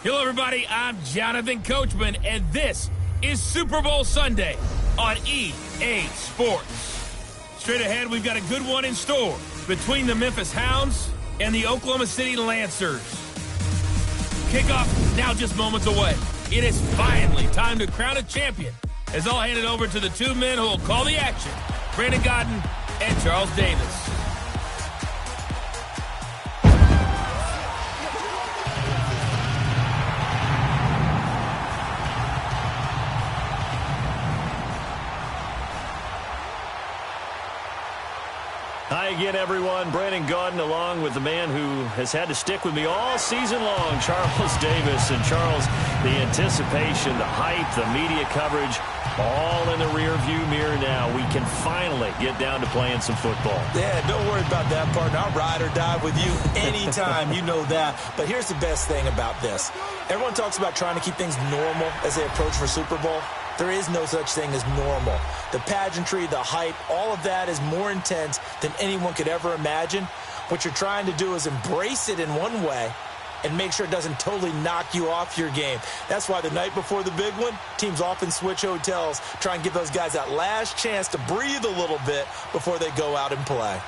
Hello, everybody. I'm Jonathan Coachman, and this is Super Bowl Sunday on EA Sports. Straight ahead, we've got a good one in store between the Memphis Hounds and the Oklahoma City Lancers. Kickoff now just moments away. It is finally time to crown a champion, as I'll hand it over to the two men who will call the action, Brandon Gaudin and Charles Davis. Hi again, everyone. Brandon Gaudin along with the man who has had to stick with me all season long, Charles Davis. And Charles, the anticipation, the hype, the media coverage, all in the rearview mirror now. We can finally get down to playing some football. Yeah, don't worry about that, partner. I'll ride or die with you anytime. You know that. But here's the best thing about this. Everyone talks about trying to keep things normal as they approach for Super Bowl. There is no such thing as normal. The pageantry, the hype, all of that is more intense than anyone could ever imagine. What you're trying to do is embrace it in one way and make sure it doesn't totally knock you off your game. That's why the night before the big one, teams often switch hotels, try and give those guys that last chance to breathe a little bit before they go out and play.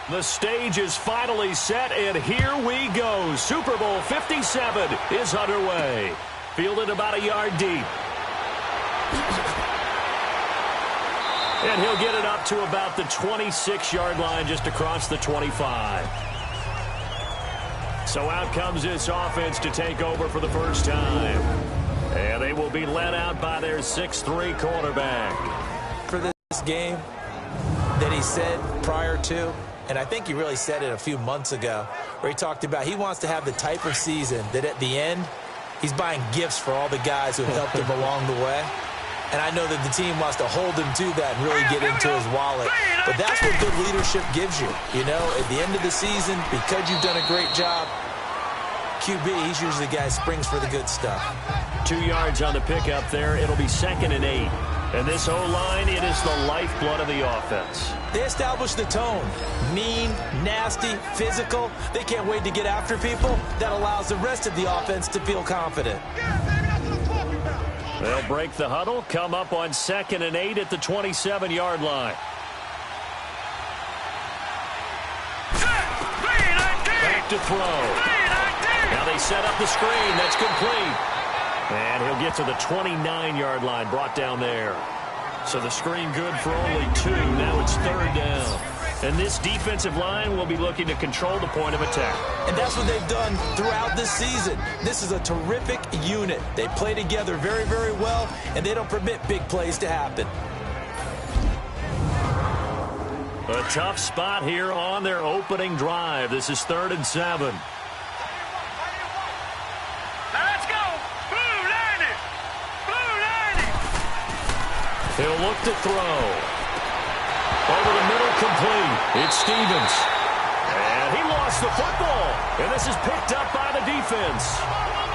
The stage is finally set, and here we go. Super Bowl 57 is underway. Fielded about a yard deep. And he'll get it up to about the 26-yard line, just across the 25. So out comes this offense to take over for the first time. And they will be led out by their 6'3 quarterback. For this game that he said prior to, and I think he really said it a few months ago, where he talked about he wants to have the type of season that at the end, he's buying gifts for all the guys who have helped him along the way. And I know that the team wants to hold him to that and really get into his wallet. But that's what good leadership gives you. You know, at the end of the season, because you've done a great job, QB, he's usually the guy who springs for the good stuff. 2 yards on the pickup there. It'll be 2nd and 8. And this O-line, it is the lifeblood of the offense. They establish the tone. Mean, nasty, physical. They can't wait to get after people. That allows the rest of the offense to feel confident. They'll break the huddle, come up on 2nd and 8 at the 27-yard line. Back to throw. Now they set up the screen. That's complete. And he'll get to the 29-yard line, brought down there. So the screen good for only 2. Now it's 3rd down. And this defensive line will be looking to control the point of attack. And that's what they've done throughout this season. This is a terrific unit. They play together very, very well, and they don't permit big plays to happen. A tough spot here on their opening drive. This is 3rd and 7. He'll look to throw. Over the middle, complete. It's Stevens. And he lost the football. And this is picked up by the defense.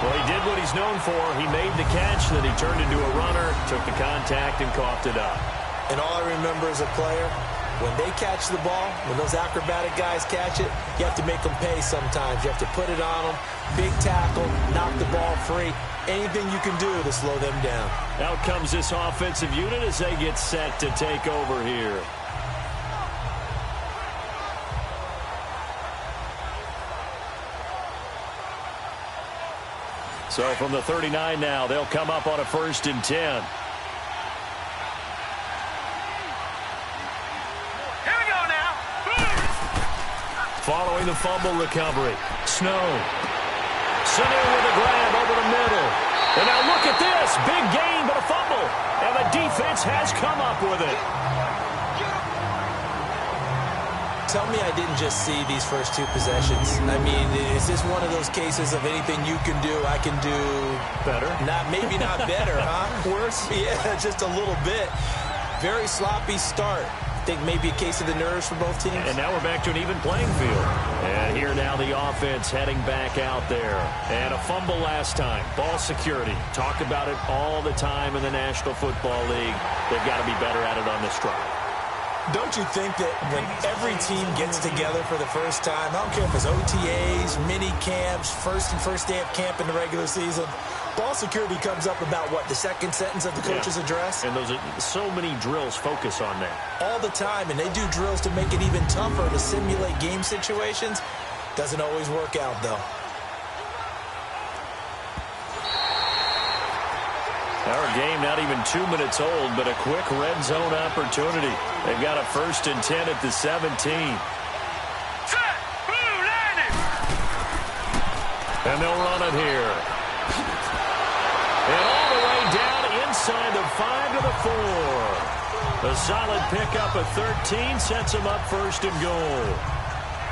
Well, he did what he's known for. He made the catch, then he turned into a runner, took the contact, and coughed it up. And all I remember as a player, when they catch the ball, when those acrobatic guys catch it, you have to make them pay sometimes. You have to put it on them, big tackle, knock the ball free. Anything you can do to slow them down. Out comes this offensive unit as they get set to take over here. So from the 39 now, they'll come up on a 1st and 10. Following the fumble recovery. Snow. Sanu with a grab over the middle. And now look at this. Big gain, but a fumble. And the defense has come up with it. Tell me I didn't just see these first 2 possessions. I mean, is this one of those cases of anything you can do, I can do better? Maybe not better, huh? Worse? Yeah, just a little bit. Very sloppy start. Think maybe a case of the nerves for both teams. And now we're back to an even playing field. And here now the offense heading back out there. And a fumble last time. Ball security. Talk about it all the time in the National Football League. They've got to be better at it on this drive. Don't you think that when every team gets together for the first time, I don't care if it's OTAs, mini camps, first day of camp in the regular season, ball security comes up about, what, the second sentence of the coach's address? And those are so many drills focus on that. All the time, and they do drills to make it even tougher to simulate game situations. Doesn't always work out, though. Our game not even 2 minutes old, but a quick red zone opportunity. They've got a 1st and 10 at the 17. And they'll run it here. And all the way down inside the 5 to the 4. A solid pickup of 13 sets them up 1st and goal.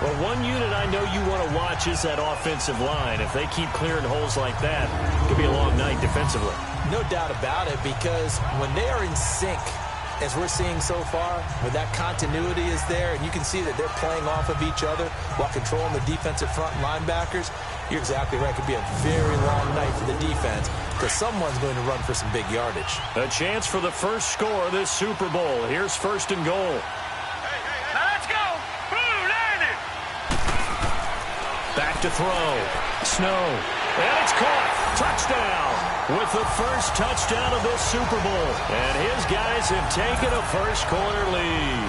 Well, one unit I know you want to watch is that offensive line. If they keep clearing holes like that, it could be a long night defensively. No doubt about it, because when they are in sync, as we're seeing so far, when that continuity is there, and you can see that they're playing off of each other while controlling the defensive front linebackers, you're exactly right. It could be a very long night for the defense because someone's going to run for some big yardage. A chance for the first score of this Super Bowl. Here's 1st and goal. Now let's go. Back to throw. Snow. And it's caught. Touchdown. With the first touchdown of this Super Bowl. And his guys have taken a first-quarter lead.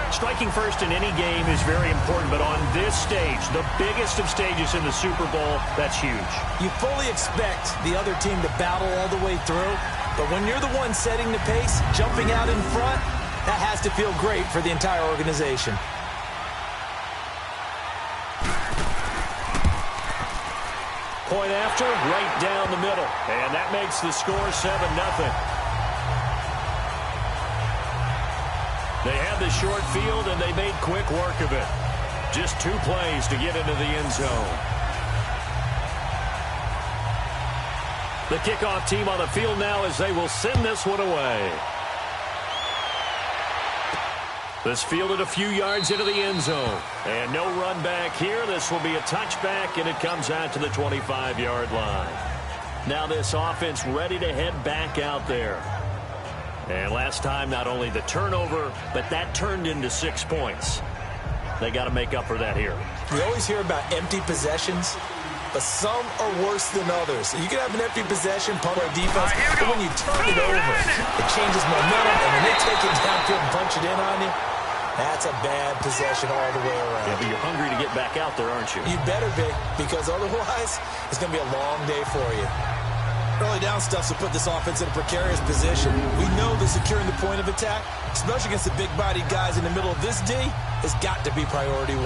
Striking first in any game is very important, but on this stage, the biggest of stages in the Super Bowl, that's huge. You fully expect the other team to battle all the way through, but when you're the one setting the pace, jumping out in front, that has to feel great for the entire organization. Point after, right down the middle. And that makes the score 7-0. They had the short field, and they made quick work of it. Just 2 plays to get into the end zone. The kickoff team on the field now as they will send this one away. This fielded a few yards into the end zone. And no run back here. This will be a touchback, and it comes out to the 25-yard line. Now this offense ready to head back out there. And last time, not only the turnover, but that turned into 6 points. They got to make up for that here. We always hear about empty possessions, but some are worse than others. You can have an empty possession, punt our defense, but when you turn it over, it changes momentum, and when they take it downfield and punch it in on you, that's a bad possession all the way around. Yeah, but you're hungry to get back out there, aren't you? You better be, because otherwise, it's going to be a long day for you. Early down stuff to put this offense in a precarious position. We know that securing the point of attack, especially against the big-bodied guys in the middle of this D, has got to be priority 1.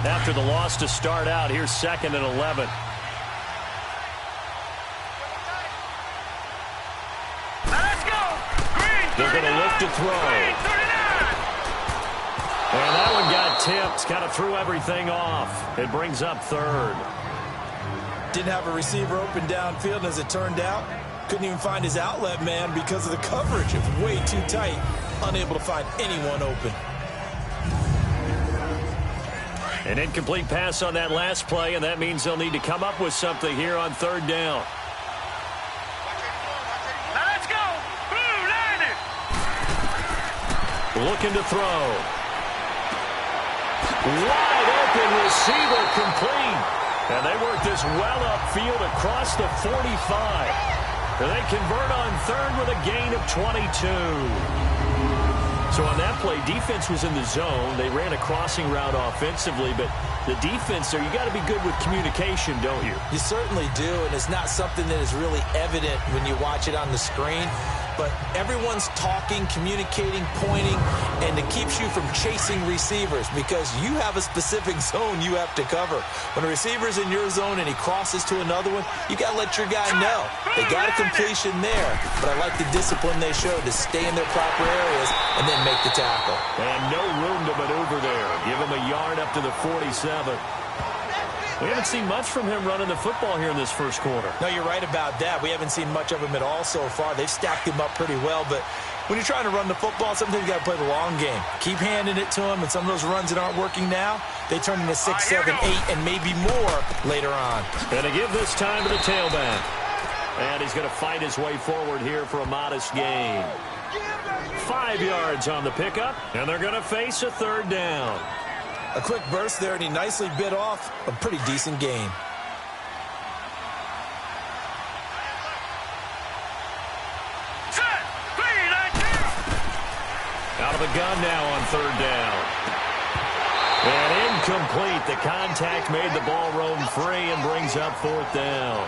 After the loss to start out, here's 2nd and 11. Let's go. Green, they're going to look to throw. And that one got tipped, kind of threw everything off. It brings up 3rd. Didn't have a receiver open downfield, as it turned out. Couldn't even find his outlet man because of the coverage. It was way too tight. Unable to find anyone open. An incomplete pass on that last play, and that means they'll need to come up with something here on 3rd down. Let's go. Landed. Looking to throw. Wide open receiver complete. And they work this well upfield across the 45. And they convert on third with a gain of 22. So on that play, defense was in the zone. They ran a crossing route offensively, but the defense there, you got to be good with communication, don't you? You certainly do, and it's not something that is really evident when you watch it on the screen. But everyone's talking, communicating, pointing, and it keeps you from chasing receivers because you have a specific zone you have to cover. When a receiver's in your zone and he crosses to another one, you got to let your guy know. They got a completion there, but I like the discipline they showed to stay in their proper areas and then make the tackle. And no room to maneuver there. Give him a yard up to the 47. We haven't seen much from him running the football here in this first quarter. No, you're right about that. We haven't seen much of him at all so far. They've stacked him up pretty well, but when you're trying to run the football, sometimes you got to play the long game. Keep handing it to him, and some of those runs that aren't working now, they turn into 6, 7, 8, and maybe more later on. Going to give this time to the tailback. And he's going to fight his way forward here for a modest gain. 5 yards on the pickup, and they're going to face a third down. A quick burst there, and he nicely bit off a pretty decent gain. Out of the gun now on third down. And incomplete. The contact made the ball roam free and brings up fourth down.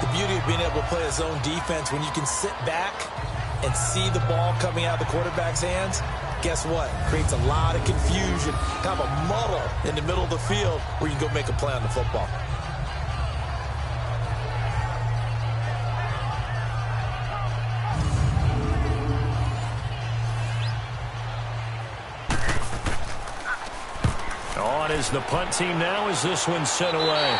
The beauty of being able to play a zone defense when you can sit back and see the ball coming out of the quarterback's hands, guess what? Creates a lot of confusion, kind of a muddle in the middle of the field where you can go make a play on the football. On is the punt team now as this one's sent away.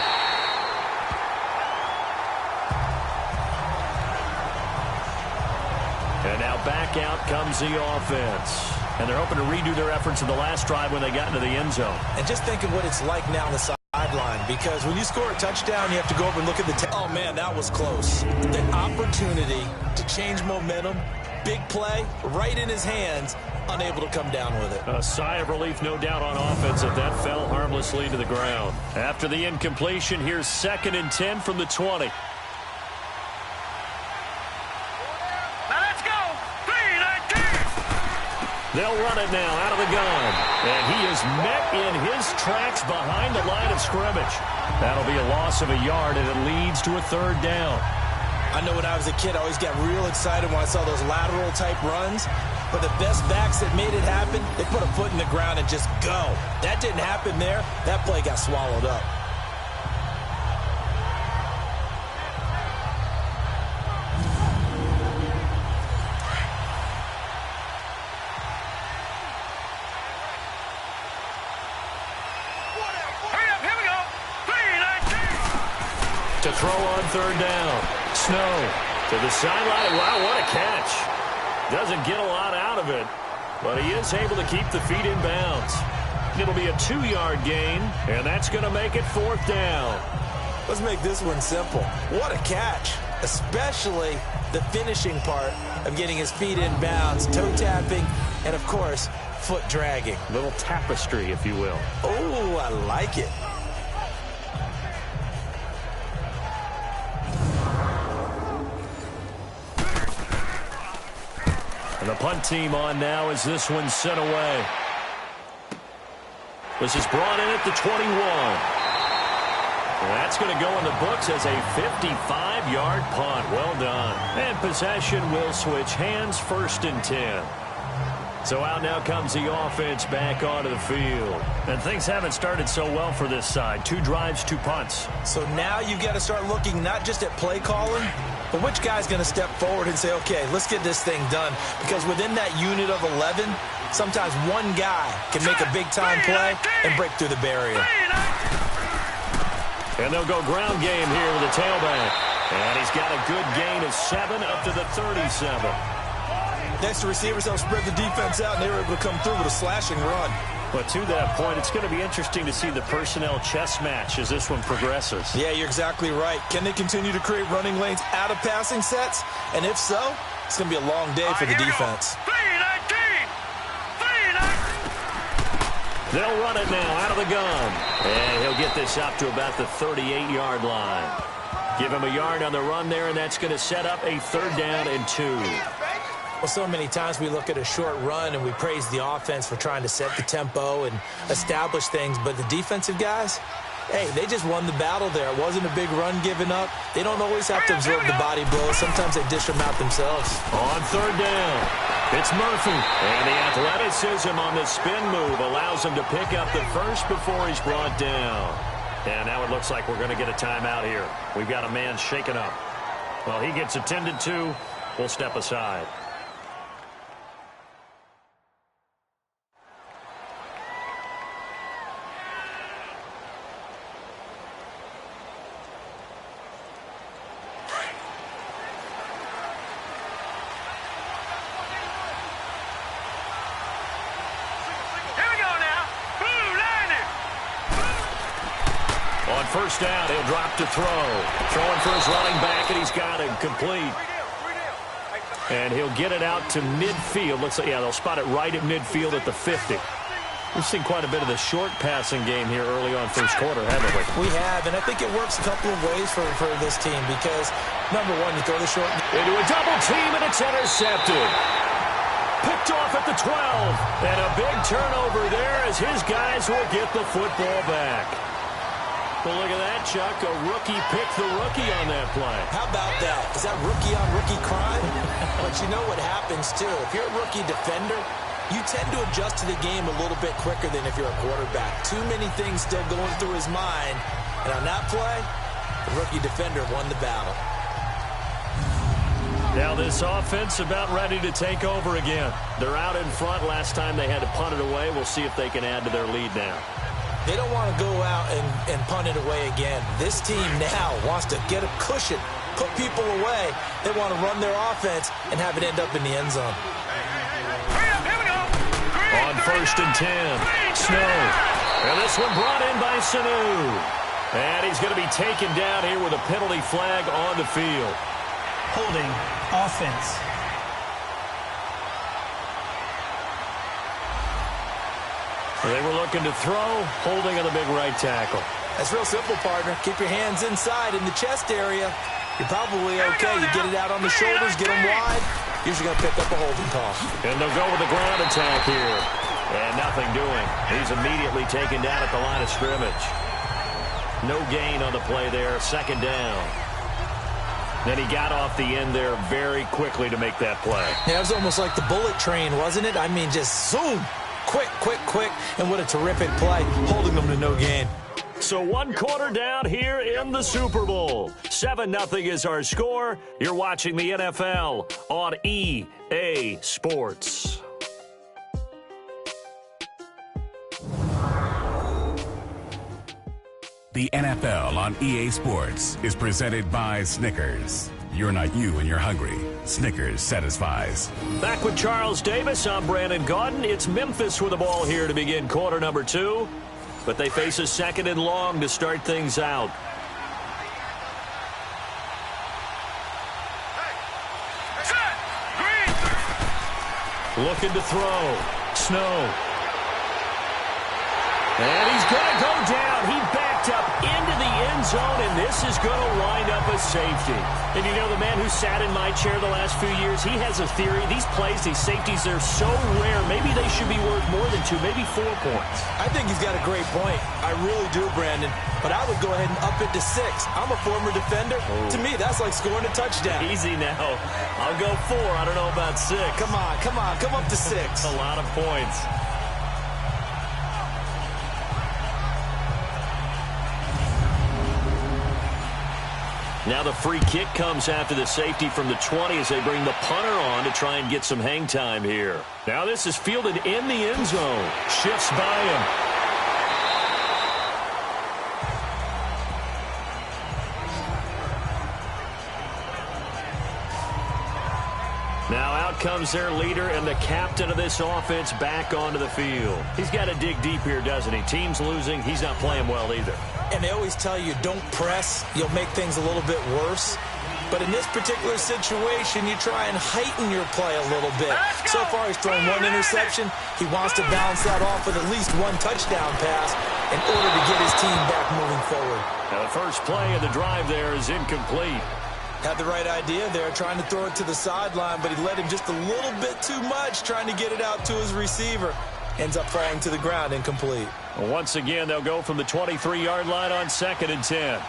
And now back out comes the offense. And they're hoping to redo their efforts in the last drive when they got into the end zone. And just think of what it's like now on the sideline, because when you score a touchdown, you have to go over and look at the oh, man, that was close. The opportunity to change momentum, big play, right in his hands, unable to come down with it. A sigh of relief, no doubt, on offense if that fell harmlessly to the ground. After the incompletion, here's 2nd and 10 from the 20. They'll run it now out of the gun. And he is met in his tracks behind the line of scrimmage. That'll be a loss of a yard, and it leads to a third down. I know when I was a kid, I always got real excited when I saw those lateral-type runs. But the best backs that made it happen, they put a foot in the ground and just go. That didn't happen there. That play got swallowed up. To throw on third down. Snow to the sideline. Wow, what a catch. Doesn't get a lot out of it, but he is able to keep the feet in bounds. It'll be a 2-yard gain, and that's going to make it fourth down. Let's make this one simple. What a catch, especially the finishing part of getting his feet in bounds, toe tapping, and, of course, foot dragging. Little tapestry, if you will. Oh, I like it. And the punt team on now as this one's sent away. This is brought in at the 21. And that's going to go in the books as a 55-yard punt. Well done. And possession will switch hands, 1st and 10. So out now comes the offense back onto the field. And things haven't started so well for this side. 2 drives, 2 punts. So now you've got to start looking not just at play calling, but which guy's going to step forward and say, okay, let's get this thing done. Because within that unit of 11, sometimes one guy can make a big-time play and break through the barrier. And they'll go ground game here with the tailback. And he's got a good gain of 7 up to the 37. Next to receivers, they'll spread the defense out, and they were able to come through with a slashing run. But to that point, it's going to be interesting to see the personnel chess match as this one progresses. Yeah, you're exactly right. Can they continue to create running lanes out of passing sets? And if so, it's going to be a long day for the defense. They'll run it now out of the gun. And he'll get this up to about the 38-yard line. Give him a yard on the run there, and that's going to set up a 3rd down and 2. Well, so many times we look at a short run and we praise the offense for trying to set the tempo and establish things, but the defensive guys, hey, they just won the battle there. It wasn't a big run given up. They don't always have to absorb the body blows. Sometimes they dish them out themselves. On 3rd down, it's Murphy. And the athleticism on the spin move allows him to pick up the first before he's brought down. And now it looks like we're going to get a timeout here. We've got a man shaken up. Well, he gets attended to. We'll step aside. First down, he'll drop to throw. Throwing for his running back, and he's got it complete. And he'll get it out to midfield. Looks like, yeah, they'll spot it right at midfield at the 50. We've seen quite a bit of the short passing game here early on first quarter, haven't we? We have, and I think it works a couple of ways for this team because, number one, you throw the short. Into a double team, and it's intercepted. Picked off at the 12. And a big turnover there as his guys will get the football back. Well, look at that, Chuck. A rookie picked the rookie on that play. How about that? Is that rookie-on-rookie crime? But you know what happens, too. If you're a rookie defender, you tend to adjust to the game a little bit quicker than if you're a quarterback. Too many things still going through his mind. And on that play, the rookie defender won the battle. Now this offense about ready to take over again. They're out in front. Last time they had to punt it away. We'll see if they can add to their lead now. They don't want to go out and punt it away again. This team now wants to get a cushion, put people away. They want to run their offense and have it end up in the end zone. On 1st and 10, Snow. And this one brought in by Sanu. And he's going to be taken down here with a penalty flag on the field. Holding offense. They were looking to throw, holding on the big right tackle. That's real simple, partner. Keep your hands inside in the chest area. You're probably okay. You get it out on the shoulders, get them wide. Usually going to pick up a holding call. And they'll go with the ground attack here. And nothing doing. He's immediately taken down at the line of scrimmage. No gain on the play there. 2nd down. Then he got off the end there very quickly to make that play. Yeah, it was almost like the bullet train, wasn't it? I mean, just zoom. Quick, quick, quick, and what a terrific play, holding them to no gain. So 1 quarter down here in the Super Bowl. 7-0 is our score. You're watching the NFL on EA Sports. The NFL on EA Sports is presented by Snickers. You're not you when you're hungry. Snickers satisfies. Back with Charles Davis. I'm Brandon Gaudin. It's Memphis with the ball here to begin quarter number 2. But they face a 2nd and long to start things out. Looking to throw. Snow. And he's going to go down. He backed up into the end zone, and this is going to wind up a safety. And you know, the man who sat in my chair the last few years, he has a theory. These plays, these safeties, they're so rare. Maybe they should be worth more than 2, maybe 4 points. I think he's got a great point. I really do, Brandon. But I would go ahead and up it to 6. I'm a former defender. Oh. To me, that's like scoring a touchdown. Easy now. I'll go 4. I don't know about 6. Come on. Come up to 6. A lot of points. Now the free kick comes after the safety from the 20 as they bring the punter on to try and get some hang time here. Now this is fielded in the end zone. Shifts by him. Now out comes their leader and the captain of this offense back onto the field. He's got to dig deep here, doesn't he? Team's losing. He's not playing well either. And they always tell you, don't press. You'll make things a little bit worse. But in this particular situation, you try and heighten your play a little bit. So far, he's thrown one interception. He wants to bounce that off with at least one touchdown pass in order to get his team back moving forward. Now, the first play of the drive there is incomplete. Had the right idea there, trying to throw it to the sideline, but he let him just a little bit too much, trying to get it out to his receiver. Ends up falling to the ground, incomplete. Well, once again, they'll go from the 23-yard line on 2nd and 10.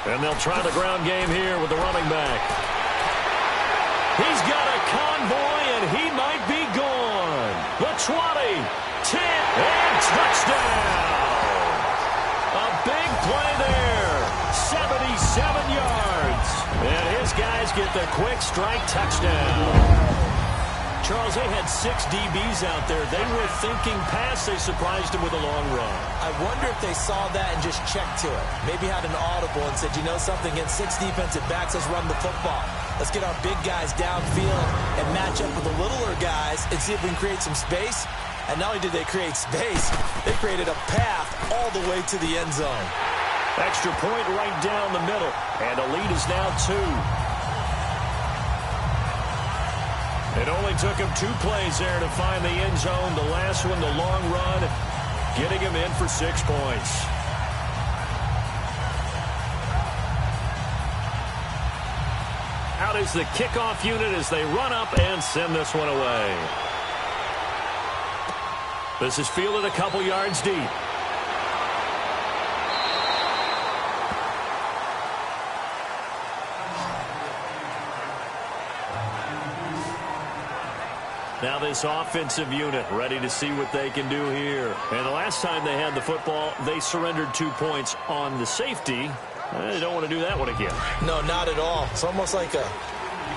And they'll try the ground game here with the running back. He's got a convoy, and he might be gone. The 20, 10, and touchdown. A big play there. 77 yards. And his guys get the quick strike touchdown. Charles, they had 6 DBs out there. They were thinking pass. They surprised him with a long run. I wonder if they saw that and just checked to it. Maybe had an audible and said, you know something, against 6 defensive backs, let's run the football. Let's get our big guys downfield and match up with the littler guys and see if we can create some space. And not only did they create space, they created a path all the way to the end zone. Extra point right down the middle. And the lead is now 2. It only took him 2 plays there to find the end zone. The last one, the long run, getting him in for 6 points. Out is the kickoff unit as they run up and send this one away. This is fielded a couple yards deep. Now this offensive unit ready to see what they can do here. And the last time they had the football, they surrendered 2 points on the safety. They don't want to do that one again. No, not at all. It's almost like a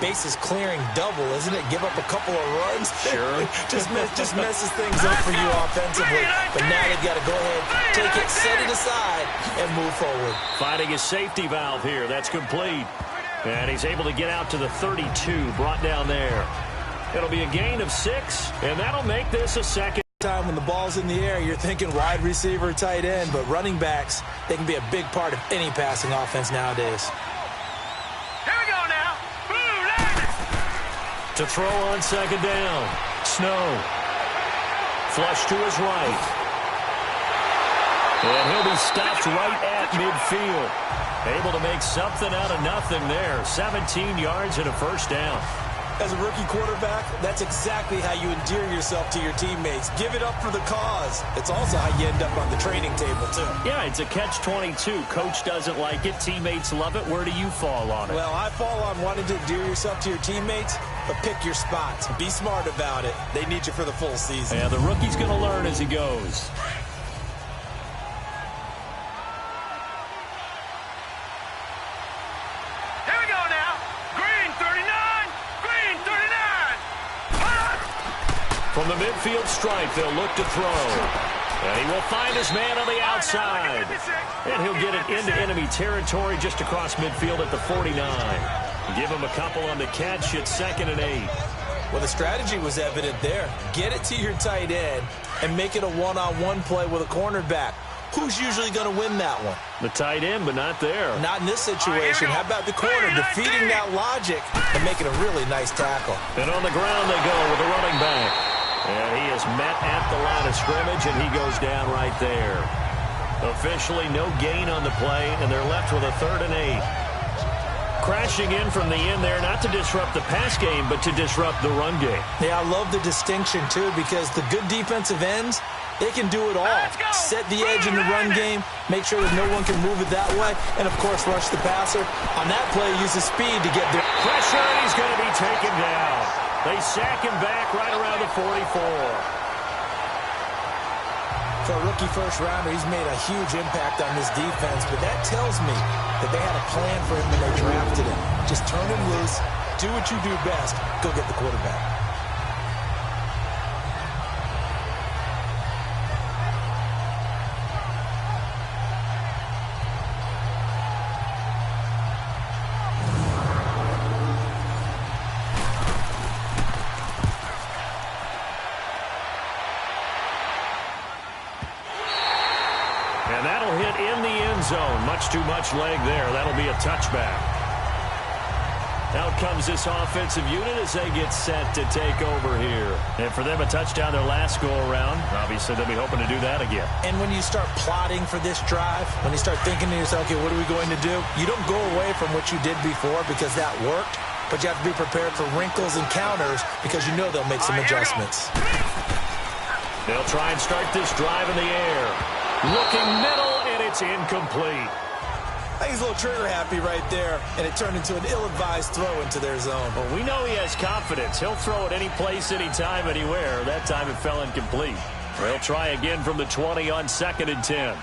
bases clearing double, isn't it? Give up a couple of runs. Sure. just messes things up for you offensively. But now they've got to go ahead, take it, set it aside, and move forward. Finding his safety valve here. That's complete. And he's able to get out to the 32, brought down there. It'll be a gain of 6, and that'll make this a second. Time when the ball's in the air, you're thinking wide receiver, tight end, but running backs, they can be a big part of any passing offense nowadays. Here we go now. To throw on 2nd down. Snow. Flush to his right. And he'll be stopped right at midfield. Able to make something out of nothing there. 17 yards and a first down. As a rookie quarterback, that's exactly how you endear yourself to your teammates. Give it up for the cause. It's also how you end up on the training table, too. Yeah, it's a catch-22. Coach doesn't like it. Teammates love it. Where do you fall on it? Well, I fall on wanting to endear yourself to your teammates, but pick your spots. Be smart about it. They need you for the full season. Yeah, the rookie's going to learn as he goes. From the midfield stripe, they'll look to throw. And he will find his man on the outside. And he'll get it into enemy territory just across midfield at the 49. Give him a couple on the catch at 2nd and 8. Well, the strategy was evident there. Get it to your tight end and make it a one-on-one play with a cornerback. Who's usually going to win that one? The tight end, but not there. Not in this situation. How about the corner defeating that logic and making a really nice tackle? And on the ground they go with the running back. And he is met at the line of scrimmage, and he goes down right there. Officially no gain on the play, and they're left with a 3rd and 8. Crashing in from the end there, not to disrupt the pass game, but to disrupt the run game. Yeah, I love the distinction, too, because the good defensive ends, they can do it all. Set the edge in the run game, make sure that no one can move it that way, and, of course, rush the passer. On that play, use the speed to get there. Pressure, and he's going to be taken down. They sack him back right around the 44. For a rookie first-rounder, he's made a huge impact on this defense, but that tells me that they had a plan for him when they drafted him. Just turn him loose, do what you do best, go get the quarterback. And that'll hit in the end zone. Much too much leg there. That'll be a touchback. Out comes this offensive unit as they get set to take over here. And for them, a touchdown their last go-around. Obviously, they'll be hoping to do that again. And when you start plotting for this drive, when you start thinking to yourself, okay, what are we going to do? You don't go away from what you did before because that worked, but you have to be prepared for wrinkles and counters because you know they'll make some adjustments. They'll try and start this drive in the air. Looking middle, and it's incomplete. I think he's a little trigger-happy right there, and it turned into an ill-advised throw into their zone. Well, we know he has confidence. He'll throw it any place, anytime, anywhere. That time it fell incomplete. They'll try again from the 20 on 2nd and 10.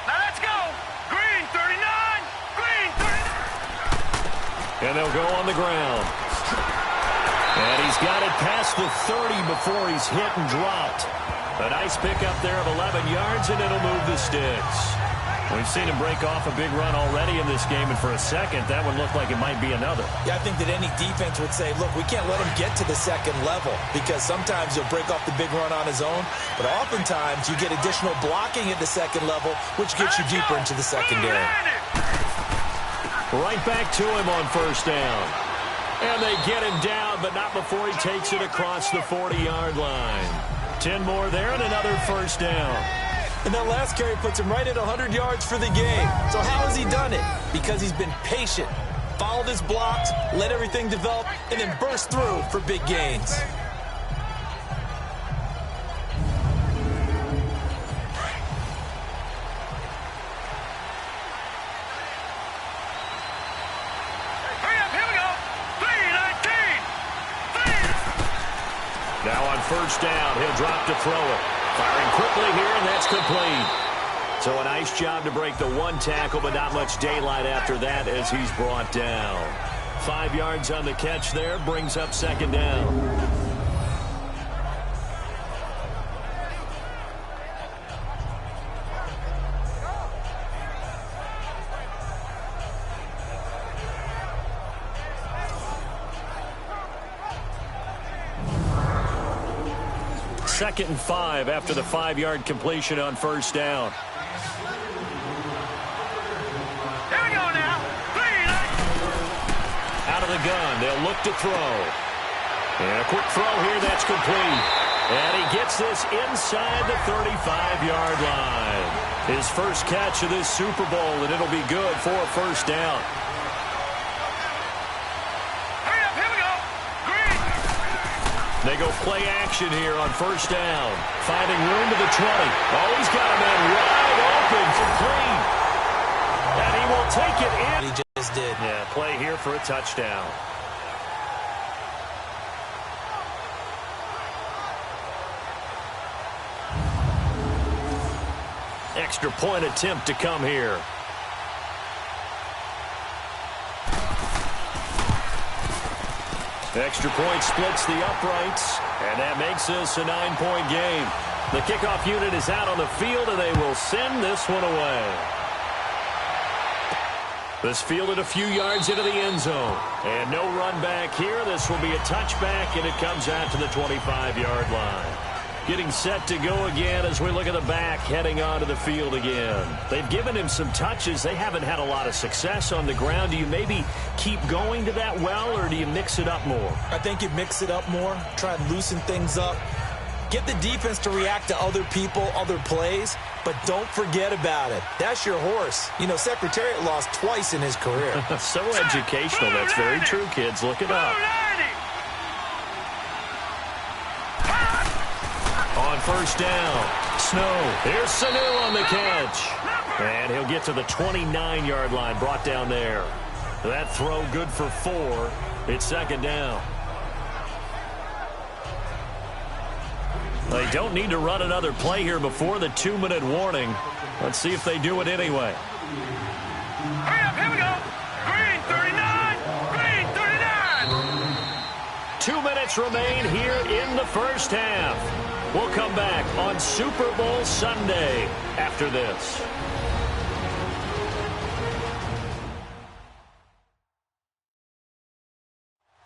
Now let's go. Green 39. Green 39. And they'll go on the ground. And he's got it past the 30 before he's hit and dropped. A nice pickup there of 11 yards, and it'll move the sticks. We've seen him break off a big run already in this game, and for a second, that one looked like it might be another. Yeah, I think that any defense would say, look, we can't let him get to the second level because sometimes he'll break off the big run on his own, but oftentimes you get additional blocking at the second level, which gets you deeper into the secondary. Right back to him on 1st down. And they get him down, but not before he takes it across the 40-yard line. 10 more there and another 1st down. And that last carry puts him right at 100 yards for the game. So how has he done it? Because he's been patient, followed his blocks, let everything develop, and then burst through for big gains. Now on 1st down, he'll drop to throw it. Firing quickly here, and that's complete. So a nice job to break the one tackle, but not much daylight after that as he's brought down. 5 yards on the catch there, brings up 2nd down. Second and 5 after the 5-yard completion on 1st down. Here we go now. Out of the gun, they'll look to throw. And a quick throw here, that's complete. And he gets this inside the 35-yard line. His first catch of this Super Bowl, and it'll be good for a 1st down. They go play action here on 1st down. Finding room to the 20. Oh, he's got a man wide open, complete. And he will take it in. He just did. Yeah, play here for a touchdown. Extra point attempt to come here. Extra point splits the uprights, and that makes this a 9-point game. The kickoff unit is out on the field, and they will send this one away. This fielded a few yards into the end zone. And no run back here. This will be a touchback, and it comes out to the 25-yard line. Getting set to go again as we look at the back heading onto the field again. They've given him some touches. They haven't had a lot of success on the ground. Do you maybe keep going to that well, or do you mix it up more? I think you mix it up more, try and loosen things up. Get the defense to react to other people, other plays, but don't forget about it. That's your horse. You know, Secretariat lost twice in his career. So educational. That's very true, kids. Look it up. On 1st down, Snow. Here's Sanu on the catch. And he'll get to the 29-yard line, brought down there. That throw good for 4. It's 2nd down. They don't need to run another play here before the 2-minute warning. Let's see if they do it anyway. Hurry up, here we go. Green 39. Green 39. 2 minutes remain here in the first half. We'll come back on Super Bowl Sunday after this.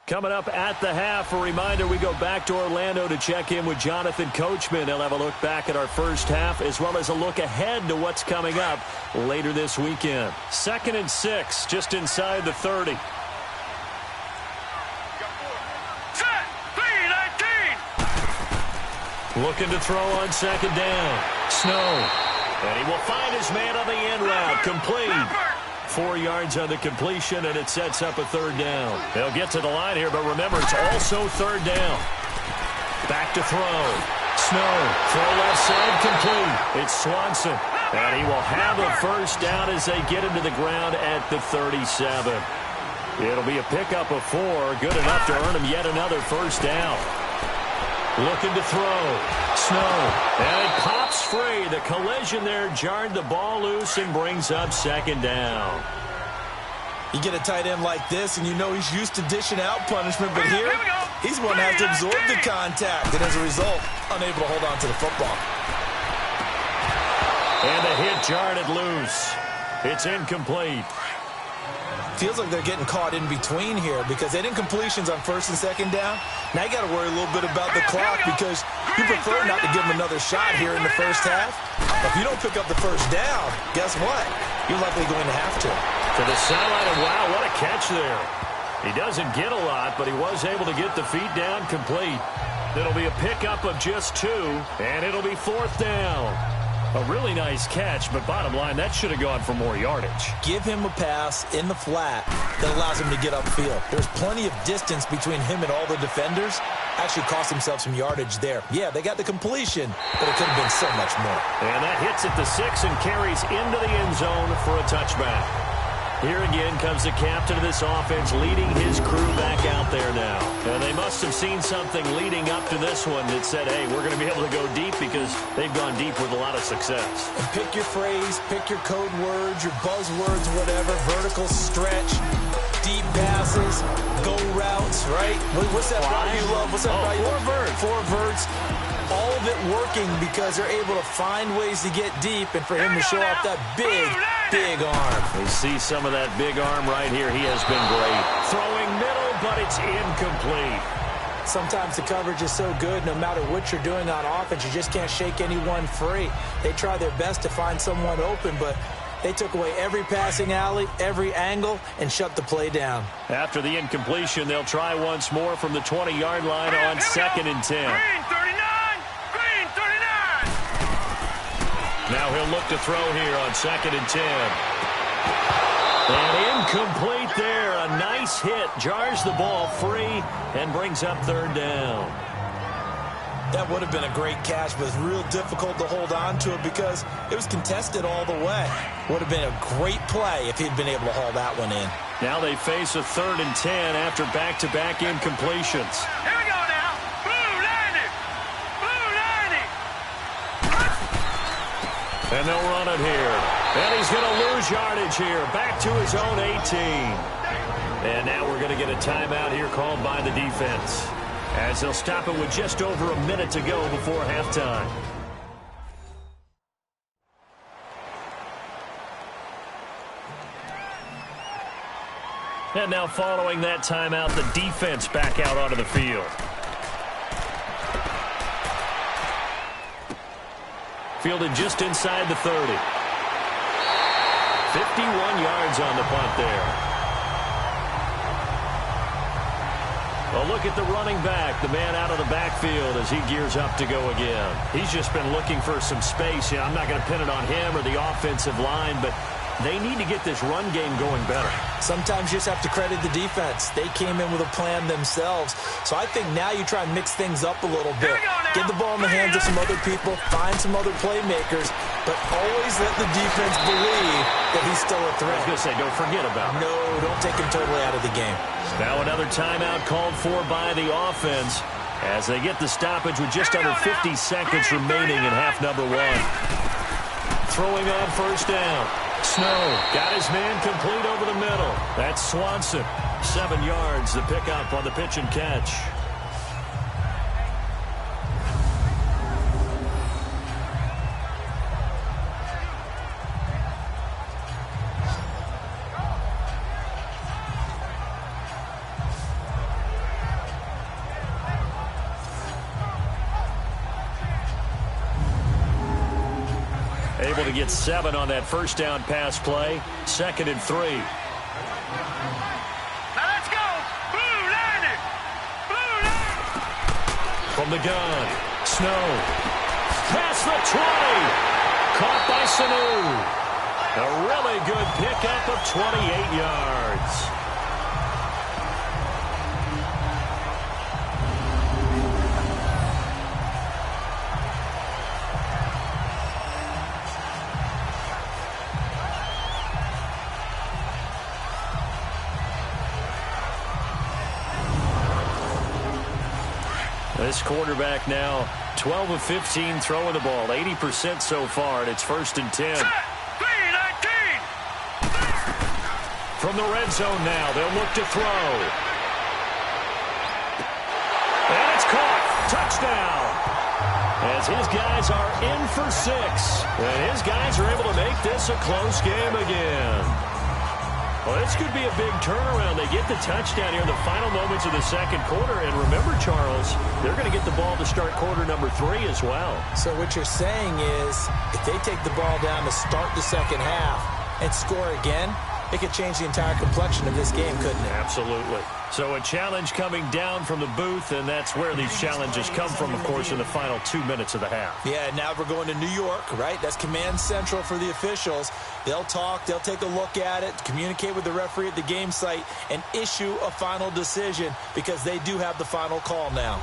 Coming up at the half, a reminder, we go back to Orlando to check in with Jonathan Coachman. He'll have a look back at our first half as well as a look ahead to what's coming up later this weekend. 2nd and 6, just inside the 30. Set. 3-19. Looking to throw on 2nd down. Snow. And he will find his man on the end route. Complete. 4 yards on the completion, and it sets up a 3rd down. They'll get to the line here, but remember, it's also 3rd down. Back to throw. Snow. Throw left side, complete. It's Swanson. And he will have a 1st down as they get him to the ground at the 37. It'll be a pickup of 4. Good enough to earn him yet another 1st down. Looking to throw. Snow. And it pops free. The collision there jarred the ball loose and brings up 2nd down. You get a tight end like this, and you know he's used to dishing out punishment, but here, he's going to have to absorb the contact, and as a result, unable to hold on to the football. And the hit jarred it loose. It's incomplete. Feels like they're getting caught in between here because they didn't completions on 1st and 2nd down. Now you got to worry a little bit about the clock because you prefer not to give them another shot here in the first half. If you don't pick up the 1st down, guess what? You're likely going to have to. To the sideline, and wow, what a catch there. He doesn't get a lot, but he was able to get the feet down complete. It'll be a pickup of just 2, and it'll be 4th down. A really nice catch, but bottom line, that should have gone for more yardage. Give him a pass in the flat that allows him to get upfield. There's plenty of distance between him and all the defenders. Actually cost himself some yardage there. Yeah, they got the completion, but it could have been so much more. And that hits at the 6 and carries into the end zone for a touchback. Here again comes the captain of this offense leading his crew back out there now. And they must have seen something leading up to this one that said, hey, we're going to be able to go deep because they've gone deep with a lot of success. And pick your phrase, pick your code words, your buzzwords, whatever, vertical stretch, deep passes, go routes, right? What's that value you love? What's that value? 4 verts. 4 verts. All of it working because they're able to find ways to get deep and for him to show off that big arm. We see some of that big arm right here. He has been great. Throwing middle, but it's incomplete. Sometimes the coverage is so good, no matter what you're doing on offense, you just can't shake anyone free. They try their best to find someone open, but they took away every passing alley, every angle, and shut the play down. After the incompletion, they'll try once more from the 20-yard line on 2nd and 10. Green 39. Green 39. Now he'll look to throw here on 2nd and 10. And incomplete there. A nice hit. Jars the ball free and brings up 3rd down. That would have been a great catch, but it's real difficult to hold on to it because it was contested all the way. Would have been a great play if he'd been able to haul that one in. Now they face a 3rd and 10 after back-to-back incompletions. Here we go now. Blue 90. Blue 90. And they'll run it here. And he's going to lose yardage here. Back to his own 18. And now we're going to get a timeout here called by the defense, as they'll stop it with just over a minute to go before halftime. And now following that timeout, the defense back out onto the field. Fielded just inside the 30. 51 yards on the punt there. Well, look at the running back, the man out of the backfield as he gears up to go again. He's just been looking for some space. You know, I'm not going to pin it on him or the offensive line, but they need to get this run game going better. Sometimes you just have to credit the defense. They came in with a plan themselves. So I think now you try and mix things up a little bit. Get the ball in the hands of some other people, find some other playmakers, but always let the defense believe that he's still a threat. I was going to say, don't forget about him. No, don't take him totally out of the game. Now another timeout called for by the offense as they get the stoppage with just under 50 seconds remaining in half number 1. Throwing on 1st down. Snow got his man complete over the middle. That's Swanson. 7 yards, the pickup on the pitch and catch. able to get 7 on that first down pass play. 2nd and 3. Now let's go. Blue line. Blue line. From the gun, Snow. Past the 20. Caught by Sanu. A really good pickup of 28 yards. This quarterback now 12 of 15 throwing the ball, 80% so far, and it's 1st and 10. From the red zone now, they'll look to throw. And it's caught. Touchdown. As his guys are in for 6. And his guys are able to make this a close game again. Well, this could be a big turnaround. They get the touchdown here in the final moments of the second quarter. And remember, Charles, they're going to get the ball to start quarter number 3 as well. So what you're saying is if they take the ball down to start the second half and score again, it could change the entire complexion of this game, couldn't it? Absolutely. So a challenge coming down from the booth, and that's where these challenges come from, of course, in the final 2 minutes of the half. Yeah, now we're going to New York, right? That's command central for the officials. They'll talk, they'll take a look at it, communicate with the referee at the game site, and issue a final decision because they do have the final call now.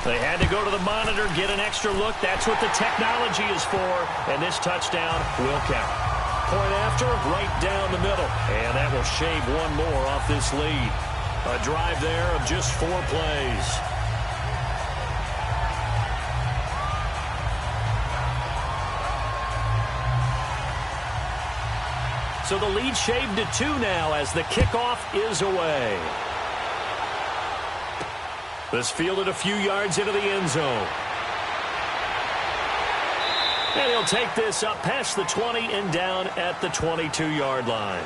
They had to go to the monitor, get an extra look. That's what the technology is for, and this touchdown will count. Point after, right down the middle, and that will shave one more off this lead. A drive there of just 4 plays. So the lead shaved to 2 now as the kickoff is away. This fielded a few yards into the end zone. And he'll take this up past the 20 and down at the 22-yard line.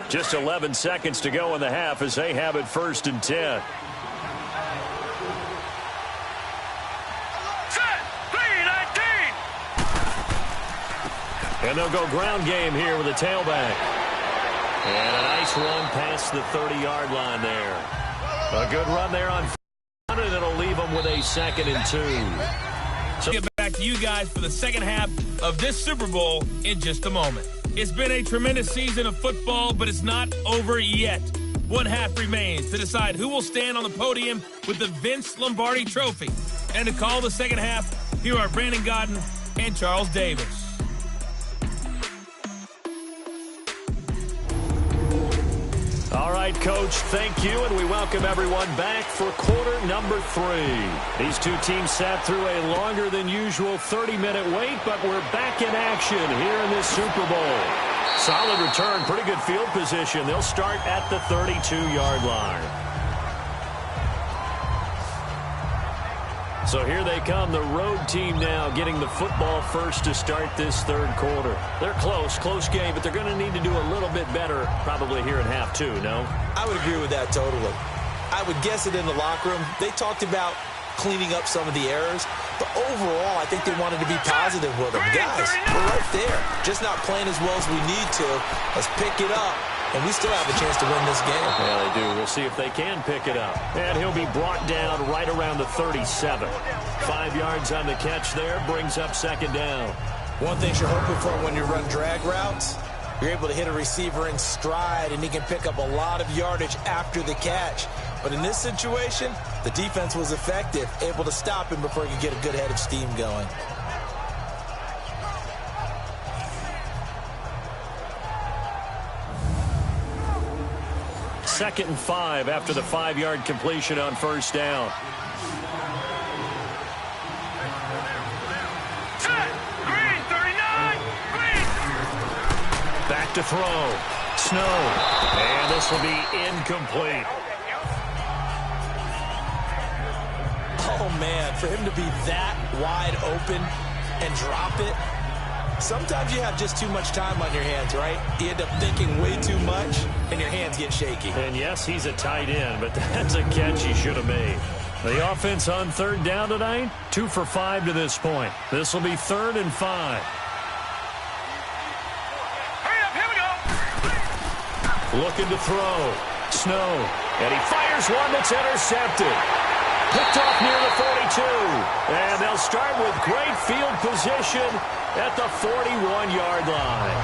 Just 11 seconds to go in the half as they have it 1st and 10. And they'll go ground game here with a tailback. And a nice run past the 30-yard line there. A good run there on 4, and it'll leave them with a 2nd and 2. So we'll get back to you guys for the second half of this Super Bowl in just a moment. It's been a tremendous season of football, but it's not over yet. One half remains to decide who will stand on the podium with the Vince Lombardi Trophy. And to call the second half, here are Brandon Godden and Charles Davis. All right, Coach, thank you, and we welcome everyone back for quarter number 3. These two teams sat through a longer than usual 30-minute wait, but we're back in action here in this Super Bowl. Solid return, pretty good field position. They'll start at the 32-yard line. So here they come, the road team now getting the football first to start this third quarter. They're close game, but they're going to need to do a little bit better probably here in half 2, no? I would agree with that totally. I would guess it in the locker room. They talked about cleaning up some of the errors, but overall, I think they wanted to be positive with them. Guys, we're right there. Just not playing as well as we need to. Let's pick it up. And we still have a chance to win this game. Yeah, they do. We'll see if they can pick it up. And he'll be brought down right around the 37. 5 yards on the catch there. Brings up 2nd down. One thing you're hoping for when you run drag routes, you're able to hit a receiver in stride, and he can pick up a lot of yardage after the catch. But in this situation, the defense was effective, able to stop him before he could get a good head of steam going. Second and 5 after the 5-yard completion on first down. Green, 39, green. Back to throw. Snow. And this will be incomplete. Oh, man, for him to be that wide open and drop it. Sometimes you have just too much time on your hands, right? You end up thinking way too much, and your hands get shaky. And yes, he's a tight end, but that's a catch he should have made. The offense on third down tonight, 2 for 5 to this point. This will be 3rd and 5. Hurry up, here we go. Looking to throw. Snow. And he fires one that's intercepted. Picked off near the 42. And they'll start with great field position at the 41-yard line.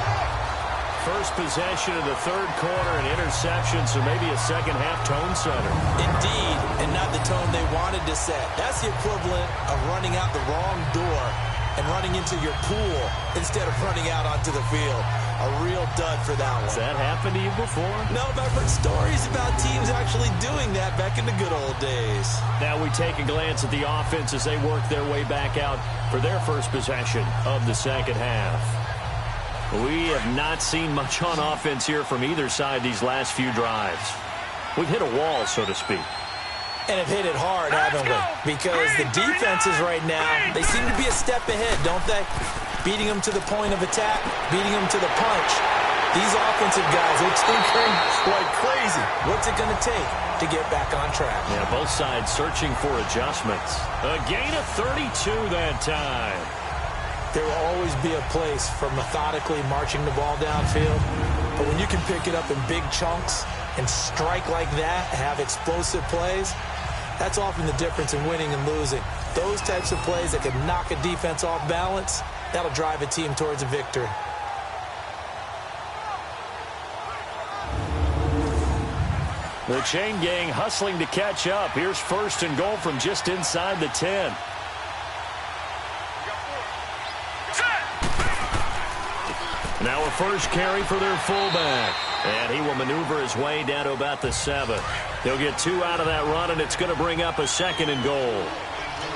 First possession of the third quarter, an interception, so maybe a second-half tone setter. Indeed, and not the tone they wanted to set. That's the equivalent of running out the wrong door and running into your pool instead of running out onto the field. A real dud for that one. Has that happened to you before? No, but I've heard stories about teams actually doing that back in the good old days. Now we take a glance at the offense as they work their way back out for their first possession of the second half. We have not seen much on offense here from either side these last few drives. We've hit a wall, so to speak. And have hit it hard, haven't we? Because the defenses right now, they seem to be a step ahead, don't they? Beating them to the point of attack, beating them to the punch. These offensive guys, they're tinkering like crazy. What's it going to take to get back on track? Yeah, both sides searching for adjustments. A gain of 32 that time. There will always be a place for methodically marching the ball downfield. But when you can pick it up in big chunks and strike like that, have explosive plays, that's often the difference in winning and losing. Those types of plays that can knock a defense off balance, that'll drive a team towards a victory. The chain gang hustling to catch up. Here's 1st and goal from just inside the 10. Now a first carry for their fullback. And he will maneuver his way down to about the 7. He'll get 2 out of that run, and it's going to bring up a 2nd and goal.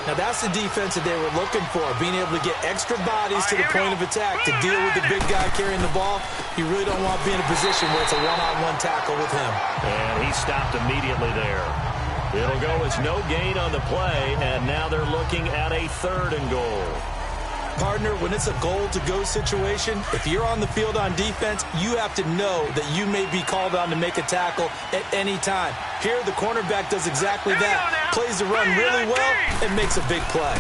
Now that's the defense that they were looking for, being able to get extra bodies to the point of attack to deal with the big guy carrying the ball. You really don't want to be in a position where it's a one-on-one tackle with him. And he stopped immediately there. It'll go as no gain on the play, and now they're looking at a 3rd and goal. Partner, when it's a goal-to-go situation, if you're on the field on defense, you have to know that you may be called on to make a tackle at any time. Here, the cornerback does exactly that. Plays the run really well and makes a big play.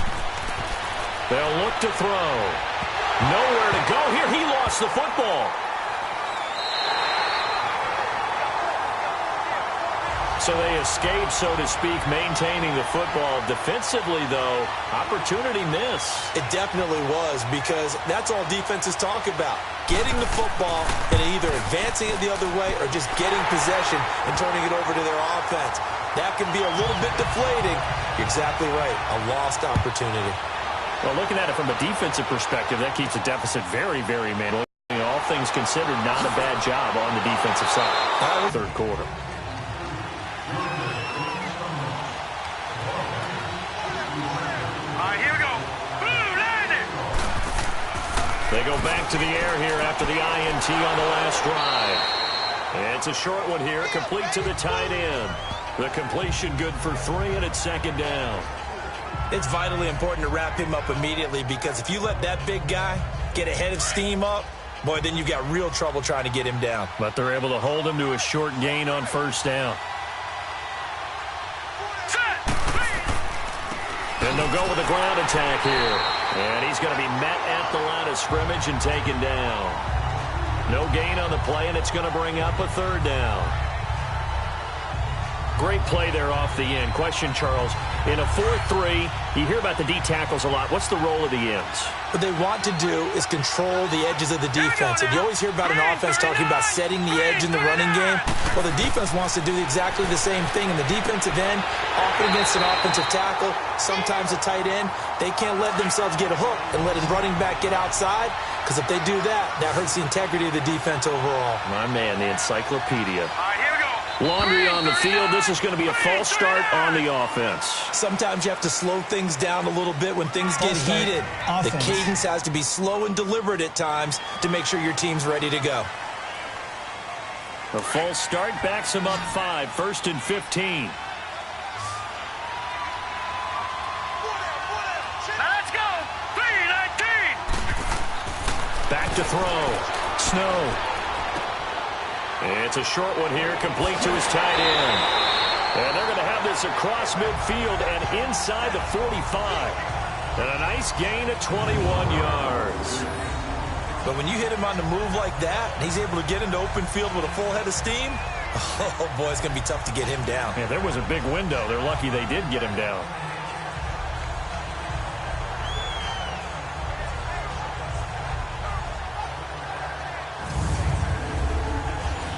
They'll look to throw. Nowhere to go here. He lost the football. So they escape, so to speak, maintaining the football. Defensively, though, opportunity miss. It definitely was, because that's all defenses talk about. Getting the football and either advancing it the other way or just getting possession and turning it over to their offense. That can be a little bit deflating. You're exactly right. A lost opportunity. Well, looking at it from a defensive perspective, that keeps the deficit very, very manageable. All things considered, not a bad job on the defensive side. Third quarter. They go back to the air here after the INT on the last drive. It's a short one here, complete to the tight end. The completion good for 3, and it's 2nd down. It's vitally important to wrap him up immediately, because if you let that big guy get a head of steam up, boy, then you've got real trouble trying to get him down. But they're able to hold him to a short gain on 1st down. And they'll go with a ground attack here. And he's going to be met at the line of scrimmage and taken down. No gain on the play, and it's going to bring up a 3rd down. Great play there off the end. Question, Charles, in a 4-3, you hear about the D tackles a lot. What's the role of the ends? What they want to do is control the edges of the defense. And you always hear about an offense talking about setting the edge in the running game. Well, the defense wants to do exactly the same thing. And the defensive end, often against an offensive tackle, sometimes a tight end, they can't let themselves get a hook and let a running back get outside. Because if they do that, that hurts the integrity of the defense overall. My man, the encyclopedia. Laundry on the field. This is going to be a false start on the offense. Sometimes you have to slow things down a little bit when things get heated. The cadence has to be slow and deliberate at times to make sure your team's ready to go. A false start backs him up 5. 1st and 15. to throw. Snow. It's a short one here, complete to his tight end. And they're going to have this across midfield and inside the 45. And a nice gain at 21 yards. But when you hit him on the move like that, and he's able to get into open field with a full head of steam, oh, boy, it's going to be tough to get him down. Yeah, there was a big window. They're lucky they did get him down.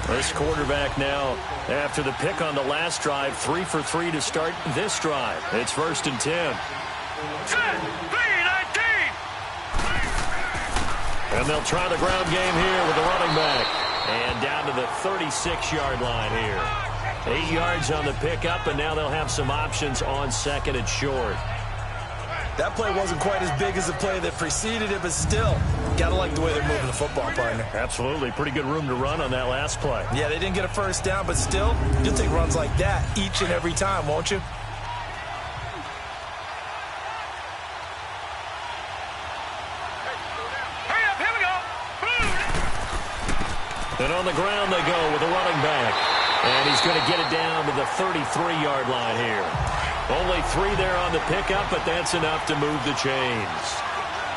This quarterback now, after the pick on the last drive, 3 for 3 to start this drive. It's 1st and 10. And they'll try the ground game here with the running back. And down to the 36-yard line here. 8 yards on the pickup, and now they'll have some options on 2nd and short. That play wasn't quite as big as the play that preceded it, but still, got to like the way they're moving the football, partner. Absolutely. Pretty good room to run on that last play. Yeah, they didn't get a first down, but still, you'll take runs like that each and every time, won't you? And on the ground they go with the running back. And he's going to get it down to the 33-yard line here. Only 3 there on the pickup, but that's enough to move the chains.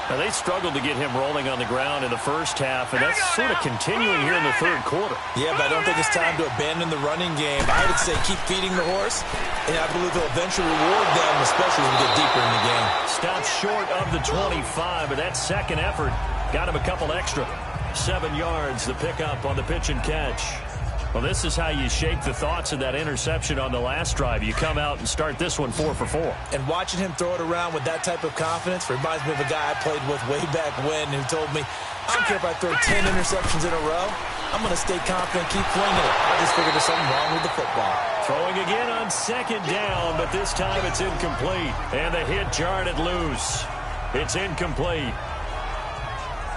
Now, they struggled to get him rolling on the ground in the first half, and that's sort of continuing here in the third quarter. Yeah, but I don't think it's time to abandon the running game. I would say keep feeding the horse, and I believe they'll eventually reward them, especially as we get deeper in the game. Stopped short of the 25, but that second effort got him a couple extra. 7 yards, the pickup on the pitch and catch. Well, this is how you shake the thoughts of that interception on the last drive. You come out and start this one 4 for 4. And watching him throw it around with that type of confidence reminds me of a guy I played with way back when who told me, I don't care if I throw 10 interceptions in a row, I'm going to stay confident, keep flinging it. I just figured there's something wrong with the football. Throwing again on 2nd down, but this time it's incomplete. And the hit jarred it loose. It's incomplete.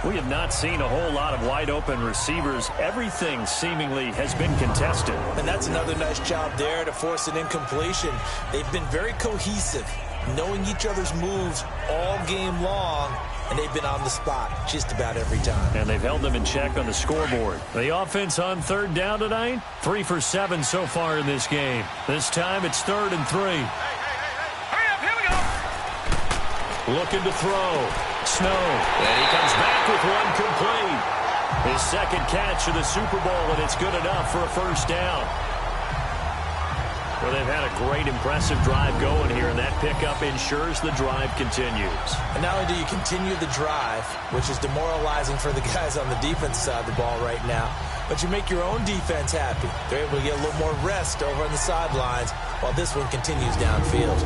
We have not seen a whole lot of wide-open receivers. Everything seemingly has been contested. And that's another nice job there to force an incompletion. They've been very cohesive, knowing each other's moves all game long, and they've been on the spot just about every time. And they've held them in check on the scoreboard. The offense on 3rd down tonight, 3 for 7 so far in this game. This time it's 3rd and 3. Hurry up, here we go. Looking to throw. Snow. And he comes back with one complete. His 2nd catch of the Super Bowl, and it's good enough for a 1st down. Well, they've had a great, impressive drive going here, and that pickup ensures the drive continues. And not only do you continue the drive, which is demoralizing for the guys on the defense side of the ball right now, but you make your own defense happy. They're able to get a little more rest over on the sidelines while this one continues downfield.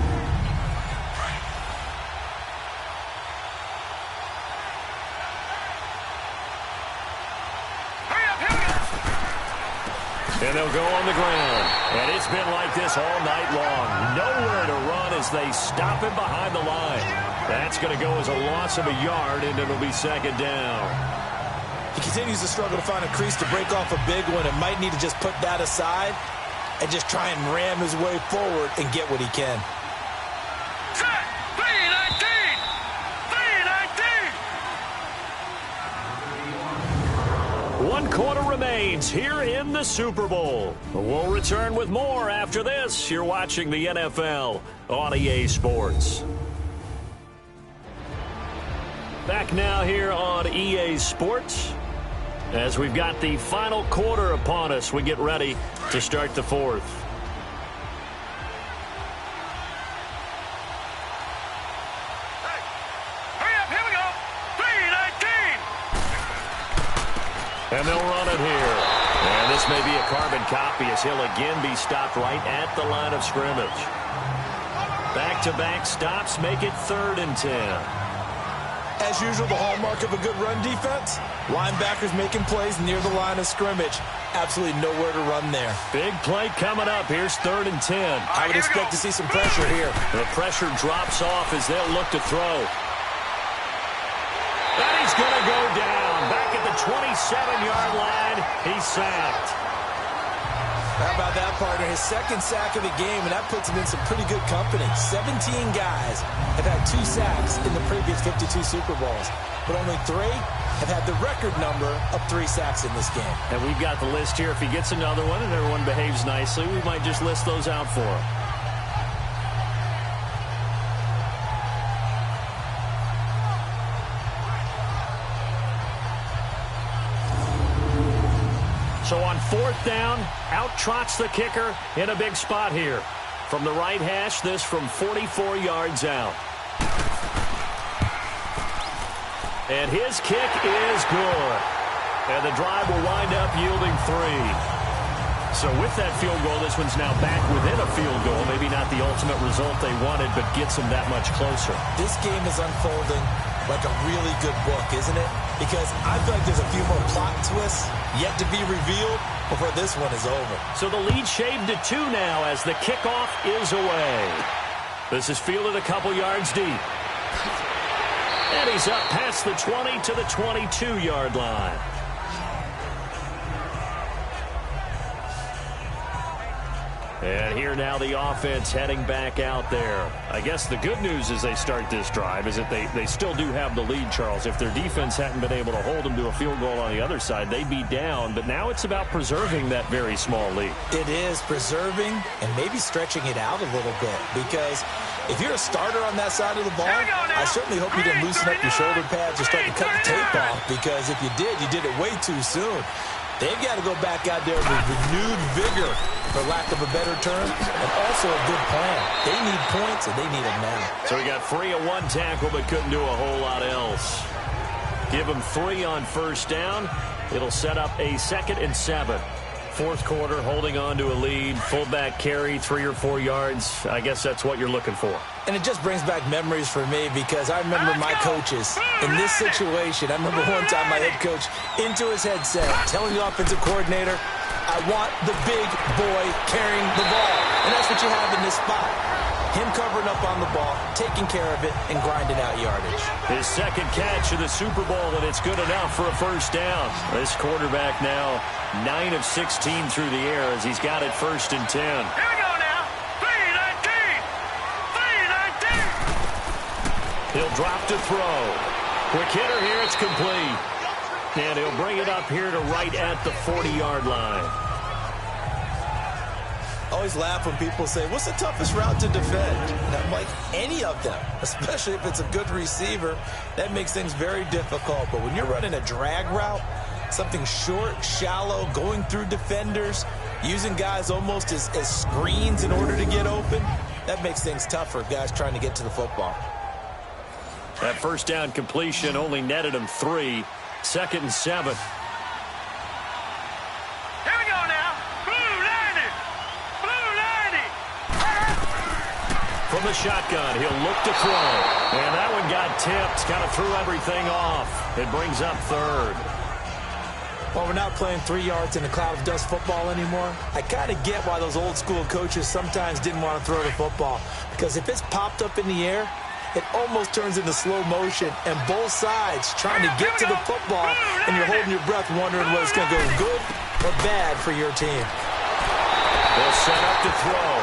And they'll go on the ground. And it's been like this all night long. Nowhere to run as they stop him behind the line. That's going to go as a loss of a yard, and it'll be 2nd down. He continues to struggle to find a crease to break off a big one and might need to just put that aside and just try and ram his way forward and get what he can. Set. 3-19. 3-19. 1 quarter remains here in the Super Bowl. We'll return with more after this. You're watching the NFL on EA Sports. Back now here on EA Sports as we've got the final quarter upon us. We get ready to start the 4th. Hurry up, here we go. 3-19. And they'll run it here. And this may be a carbon copy as he'll again be stopped right at the line of scrimmage. Back-to-back stops make it 3rd and 10. As usual, the hallmark of a good run defense, linebackers making plays near the line of scrimmage. Absolutely nowhere to run there. Big play coming up. Here's 3rd and 10. I would expect to see some pressure here. The pressure drops off as they'll look to throw. And he's going to go down. Back at the 27-yard line, he's sacked. How about that, partner? His second sack of the game, and that puts him in some pretty good company. 17 guys have had 2 sacks in the previous 52 Super Bowls, but only 3 have had the record number of 3 sacks in this game. And we've got the list here. If he gets another one and everyone behaves nicely, we might just list those out for him. So on 4th down, out trots the kicker in a big spot here. From the right hash, this from 44 yards out. And his kick is good. And the drive will wind up yielding 3. So with that field goal, this one's now back within a field goal. Maybe not the ultimate result they wanted, but gets them that much closer. This game is unfolding like a really good book, isn't it? Because I feel like there's a few more plot twists yet to be revealed before this one is over. So the lead shaved to 2 now as the kickoff is away. This is fielded a couple yards deep. And he's up past the 20 to the 22-yard line. And here now the offense heading back out there. I guess the good news as they start this drive is that they still do have the lead, Charles. If their defense hadn't been able to hold them to a field goal on the other side, they'd be down. But now it's about preserving that very small lead. It is preserving and maybe stretching it out a little bit. Because if you're a starter on that side of the ball, I certainly hope you didn't loosen up your shoulder pads or start to cut the tape off. Because if you did it way too soon. They've got to go back out there with renewed vigor, for lack of a better term, and also a good plan. They need points, and they need them now. So he got free of 1 tackle, but couldn't do a whole lot else. Give him 3 on 1st down. It'll set up a 2nd and 7. 4th quarter, holding on to a lead. Fullback carry, 3 or 4 yards. I guess that's what you're looking for. And it just brings back memories for me because I remember my coaches in this situation. I remember one time my head coach into his headset telling the offensive coordinator, I want the big boy carrying the ball. And that's what you have in this spot. Him covering up on the ball, taking care of it, and grinding out yardage. His 2nd catch of the Super Bowl, and it's good enough for a 1st down. This quarterback now 9 of 16 through the air as he's got it 1st and 10. Here we go now. 3-19. 3-19. He'll drop to throw. Quick hitter here, it's complete. And he'll bring it up here to right at the 40-yard line. I always laugh when people say, what's the toughest route to defend? And I'm like, any of them, especially if it's a good receiver. That makes things very difficult. But when you're running a drag route, something short, shallow, going through defenders, using guys almost as screens in order to get open, that makes things tough for guys trying to get to the football. That 1st down completion only netted him 3. 2nd and 7. Here we go now. Blue 90. Blue 90. From the shotgun, he'll look to throw. And that one got tipped. Kind of threw everything off. It brings up 3rd. Well, we're not playing 3 yards in a cloud of dust football anymore. I kind of get why those old school coaches sometimes didn't want to throw the football. Because if it's popped up in the air, it almost turns into slow motion, and both sides trying to get to the football, and you're holding your breath wondering whether it's going to go good or bad for your team. They'll set up to throw.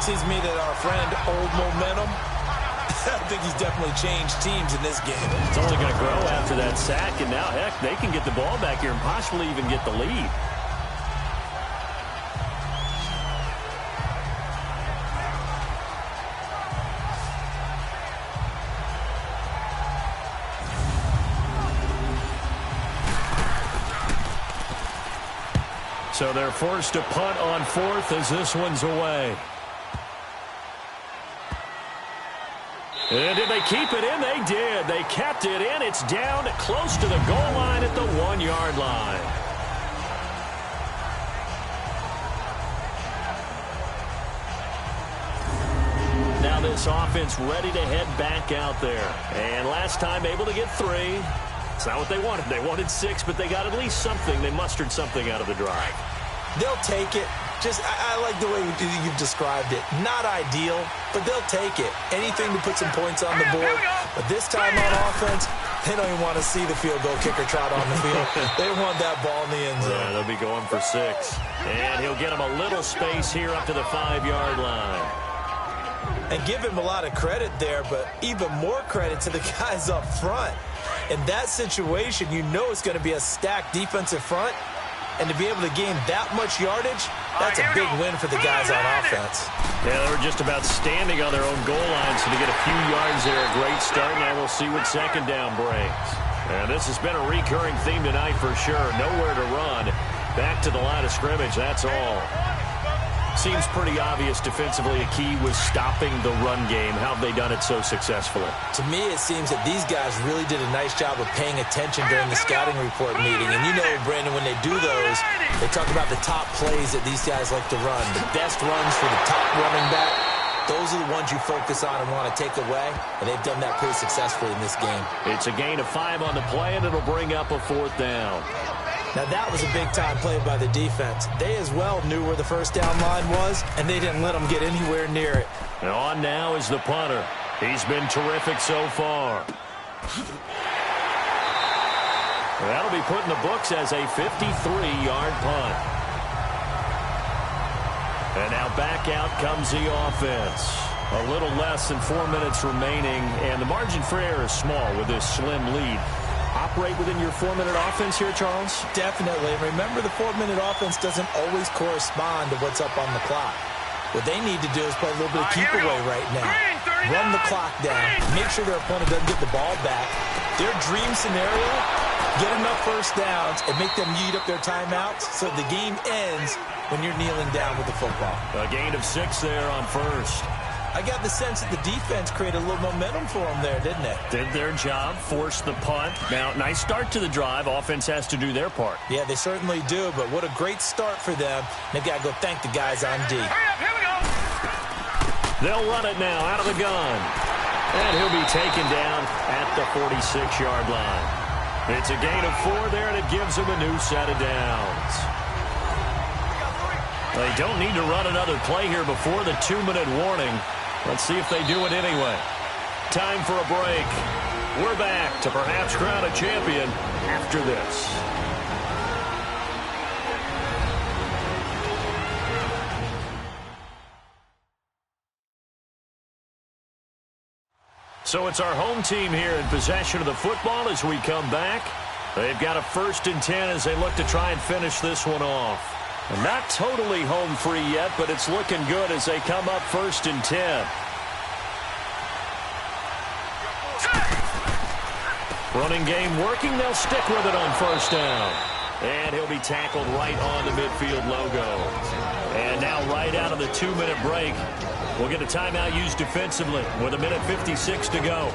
Seems to me that our friend, Old Momentum, I think he's definitely changed teams in this game. It's only going to grow after that sack, and now, heck, they can get the ball back here and possibly even get the lead. So they're forced to punt on 4th as this one's away. And did they keep it in? They did. They kept it in. It's down close to the goal line at the 1-yard line. Now this offense ready to head back out there. And last time able to get 3. It's not what they wanted. They wanted 6, but they got at least something. They mustered something out of the drive. They'll take it. I like the way you've described it. Not ideal, but they'll take it. Anything to put some points on the board. But this time on offense, They don't even want to see the field goal kicker trot on the field. They want that ball in the end zone. Yeah, they'll be going for 6. And he'll get him a little space here up to the 5-yard line. And give him a lot of credit there, but even more credit to the guys up front. In that situation, you know it's going to be a stacked defensive front. And to be able to gain that much yardage, that's a big win for the guys on offense. Yeah, they were just about standing on their own goal line, so to get a few yards there, a great start. Now we'll see what second down brings. And this has been a recurring theme tonight for sure. Nowhere to run. Back to the line of scrimmage, that's all. Seems pretty obvious defensively a key was stopping the run game. How have they done it so successfully? To me, it seems that these guys really did a nice job of paying attention during the scouting report meeting. And you know, Brandon, when they do those, they talk about the top plays that these guys like to run. The best runs for the top running back. Those are the ones you focus on and want to take away. And they've done that pretty successfully in this game. It's a gain of 5 on the play, and it'll bring up a 4th down. Now, that was a big-time play by the defense. They as well knew where the first down line was, and they didn't let them get anywhere near it. And on now is the punter. He's been terrific so far. That'll be put in the books as a 53-yard punt. And now back out comes the offense. A little less than 4 minutes remaining, and the margin for error is small with this slim lead. Operate within your 4-minute offense here, Charles? Definitely. Remember, the 4-minute offense doesn't always correspond to what's up on the clock. What they need to do is play a little bit of keep away right now. Run the clock down. Make sure their opponent doesn't get the ball back. Their dream scenario, get enough first downs and make them eat up their timeouts so the game ends when you're kneeling down with the football. A gain of 6 there on first. I got the sense that the defense created a little momentum for them there, didn't it? Did their job, forced the punt. Now, nice start to the drive. Offense has to do their part. Yeah, they certainly do, but what a great start for them. They've got to go thank the guys on D. Hurry up, here we go. They'll run it now out of the gun. And he'll be taken down at the 46-yard line. It's a gain of 4 there, and it gives him a new set of downs. They don't need to run another play here before the 2-minute warning. Let's see if they do it anyway. Time for a break. We're back to perhaps crown a champion after this. So it's our home team here in possession of the football as we come back. They've got a 1st and 10 as they look to try and finish this one off. And not totally home free yet, but it's looking good as they come up 1st and 10. Running game working. They'll stick with it on 1st down. And he'll be tackled right on the midfield logo. And now right out of the 2-minute break, we'll get a timeout used defensively with 1:56 to go.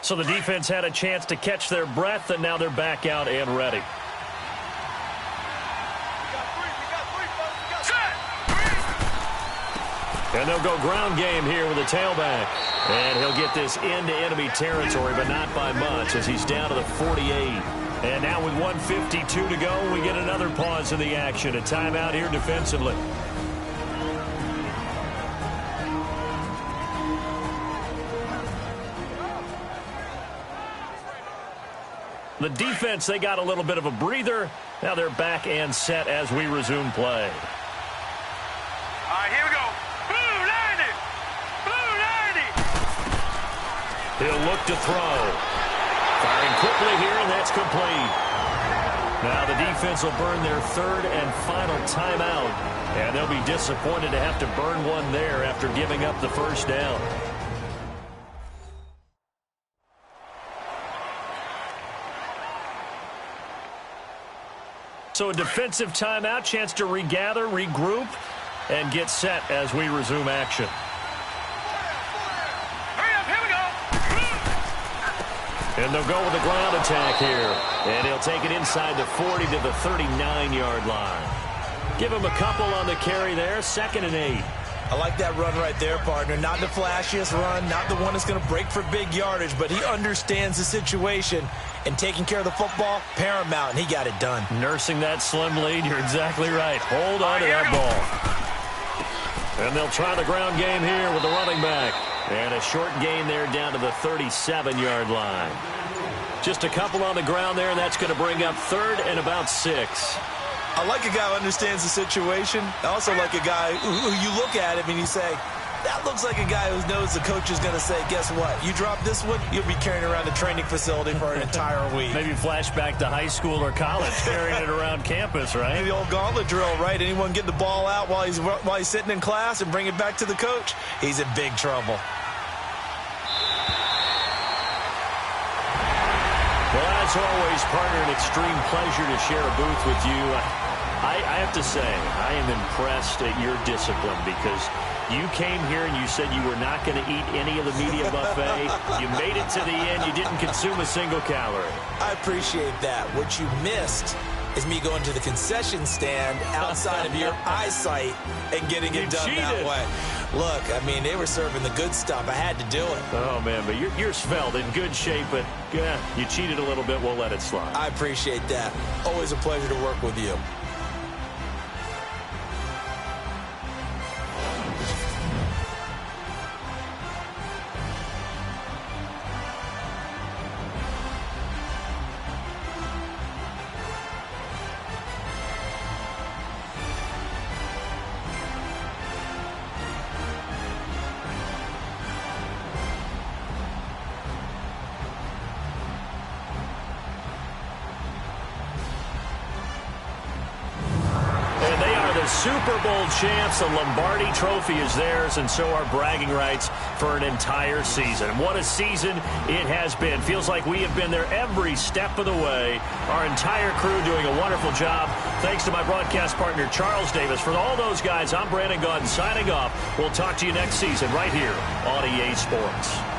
So the defense had a chance to catch their breath, and now they're back out and ready. And they'll go ground game here with a tailback. And he'll get this into enemy territory, but not by much as he's down to the 48. And now with 1:52 to go, we get another pause in the action. A timeout here defensively. The defense, they got a little bit of a breather. Now they're back and set as we resume play. All right, here we go. Blue 90. Blue 90. He'll look to throw. Firing quickly here, and that's complete. Now the defense will burn their 3rd and final timeout. And they'll be disappointed to have to burn one there after giving up the 1st down. So a defensive timeout, chance to regather, regroup, and get set as we resume action. Hurry up, here we go. And they'll go with the ground attack here. And he'll take it inside the 40 to the 39-yard line. Give him a couple on the carry there, 2nd and 8. I like that run right there, partner. Not the flashiest run, not the one that's going to break for big yardage, but he understands the situation, and taking care of the football, paramount, and he got it done. Nursing that slim lead, you're exactly right. Hold on to that ball. And they'll try the ground game here with the running back. And a short gain there down to the 37-yard line. Just a couple on the ground there, and that's going to bring up 3rd and about 6. I like a guy who understands the situation. I also like a guy who you look at him and you say, that looks like a guy who knows the coach is going to say, guess what? You drop this one, you'll be carrying around the training facility for an entire week. Maybe flashback to high school or college, carrying it around campus, right? The old gauntlet drill, right? Anyone get the ball out while he's sitting in class and bring it back to the coach, he's in big trouble. Well, as always, partner, an extreme pleasure to share a booth with you. I have to say, I am impressed at your discipline because you came here and you said you were not going to eat any of the media buffet. You made it to the end. You didn't consume a single calorie. I appreciate that. What you missed is me going to the concession stand outside of your eyesight and getting it done that way. Look, I mean, they were serving the good stuff. I had to do it. Oh, man, but you're svelte, in good shape, but you cheated a little bit. We'll let it slide. I appreciate that. Always a pleasure to work with you. Super Bowl champs. The Lombardi Trophy is theirs, and so are bragging rights for an entire season. What a season it has been. Feels like we have been there every step of the way. Our entire crew doing a wonderful job. Thanks to my broadcast partner, Charles Davis. For all those guys, I'm Brandon Gaudin signing off. We'll talk to you next season right here on EA Sports.